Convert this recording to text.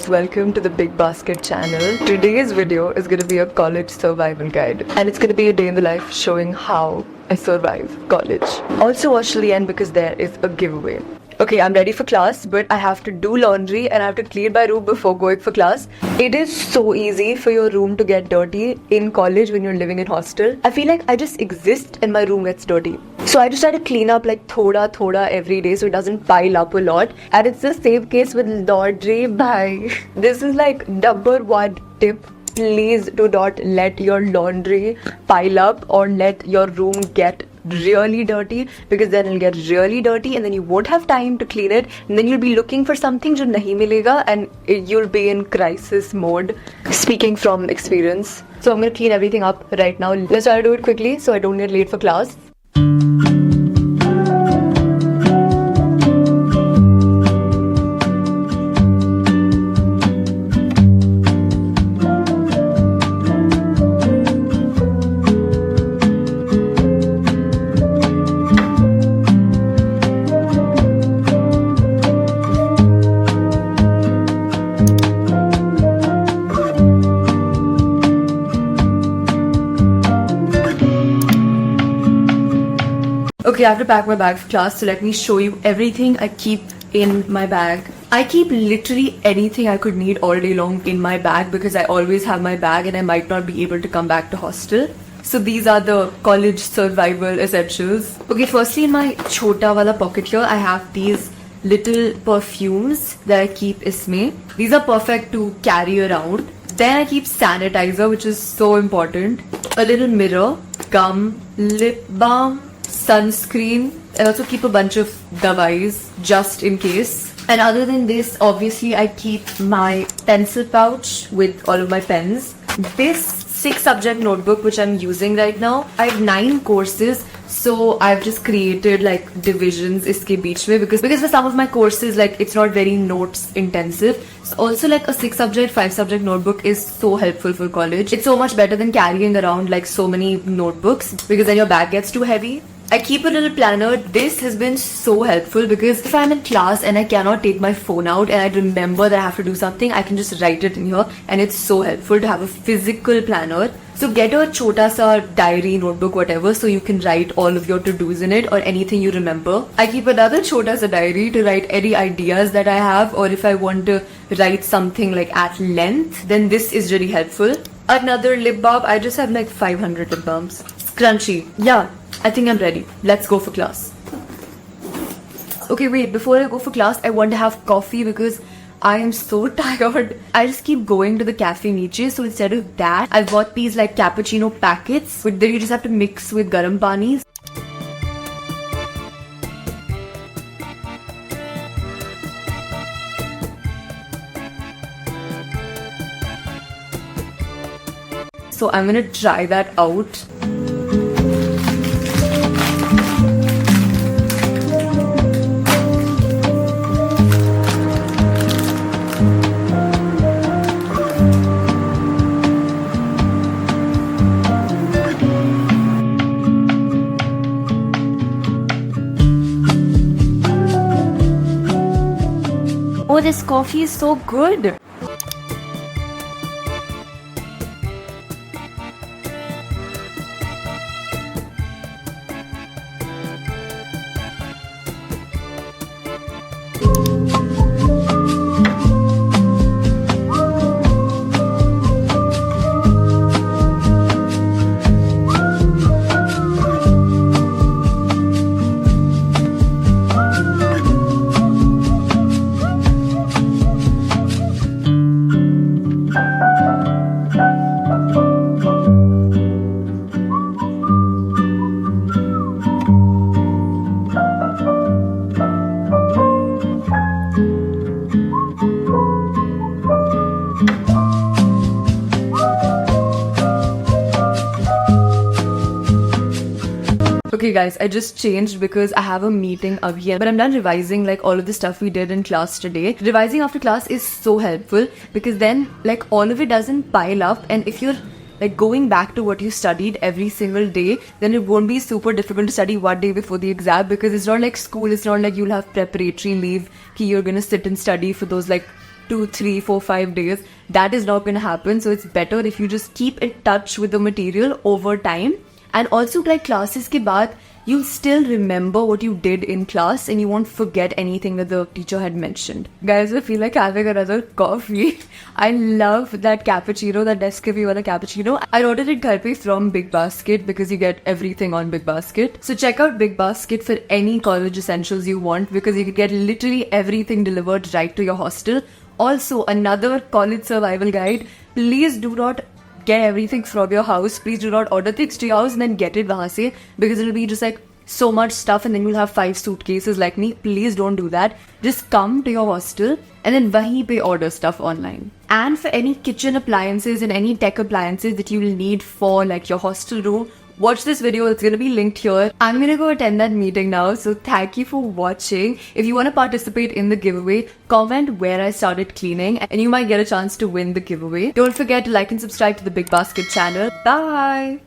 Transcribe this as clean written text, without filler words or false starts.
guys, welcome to the Big Basket channel. Today's video is going to be a college survival guide, and it's going to be a day in the life showing how I survive college. Also watch till the end because there is a giveaway. Okay, I'm ready for class, but I have to do laundry and I have to clean my room before going for class. It is so easy for your room to get dirty in college when you're living in hostel. I feel like I just exist and my room gets dirty. So I just try to clean up like thoda every day so it doesn't pile up a lot. And it's the same case with laundry. Bye. This is like number one tip. Please do not let your laundry pile up or let your room get really dirty, because then it'll get really dirty and then you won't have time to clean it, and then you'll be looking for something jo nahi milega and you'll be in crisis mode. Speaking from experience. So I'm gonna clean everything up right now. Let's try to do it quickly so I don't get late for class. Okay, I have to pack my bag for class, so let me show you everything I keep in my bag. I keep literally anything I could need all day long in my bag because I always have my bag and I might not be able to come back to hostel. So these are the college survival essentials. Okay, firstly in my chota wala pocket here, I have these little perfumes that I keep isme. These are perfect to carry around. Then I keep sanitizer, which is so important. A little mirror, gum, lip balm, sunscreen. I also keep a bunch of dawais just in case. And other than this, obviously I keep my pencil pouch with all of my pens. This 6 subject notebook which I'm using right now, I have 9 courses, so I've just created like divisions iske beech mein because for some of my courses like it's not very notes intensive. So also like a 6 subject 5 subject notebook is so helpful for college. It's so much better than carrying around like so many notebooks because then your bag gets too heavy. I keep a little planner. This has been so helpful because if I'm in class and I cannot take my phone out and I remember that I have to do something, I can just write it in here, and it's so helpful to have a physical planner. So get a chota sa diary, notebook, whatever, so you can write all of your to-dos in it or anything you remember. I keep another chota sa diary to write any ideas that I have, or if I want to write something like at length, then this is really helpful. Another lip balm. I just have like 500 lip balms. Scrunchy. Yeah, I think I'm ready. Let's go for class. Okay, wait, before I go for class, I want to have coffee because I am so tired. I just keep going to the cafe niche, so instead of that, I've bought these like cappuccino packets that you just have to mix with garam pani. So I'm gonna try that out. Oh, this coffee is so good. Okay guys, I just changed because I have a meeting abhi, but I'm done revising like all of the stuff we did in class today. Revising after class is so helpful because then like all of it doesn't pile up, and if you're like going back to what you studied every single day, then it won't be super difficult to study one day before the exam, because it's not like school, it's not like you'll have preparatory leave ki you're gonna sit and study for those like 2, 3, 4, 5 days. That is not going to happen. So it's better if you just keep in touch with the material over time. And also, like classes ke baad, you'll still remember what you did in class and you won't forget anything that the teacher had mentioned. Guys, I feel like having another coffee. I love that cappuccino, that Nescafe wala cappuccino. I ordered it ghar pe from Big Basket because you get everything on Big Basket. So check out Big Basket for any college essentials you want because you can get literally everything delivered right to your hostel. Also, another college survival guide. Please do not get everything from your house. Please do not order things to your house and then get it wahan se, because it'll be just like so much stuff and then you'll have 5 suitcases like me. Please don't do that. Just come to your hostel and then wahi pe order stuff online. And for any kitchen appliances and any tech appliances that you will need for like your hostel room, watch this video. It's going to be linked here. I'm going to go attend that meeting now. So thank you for watching. If you want to participate in the giveaway, comment where I started cleaning and you might get a chance to win the giveaway. Don't forget to like and subscribe to the Big Basket channel. Bye!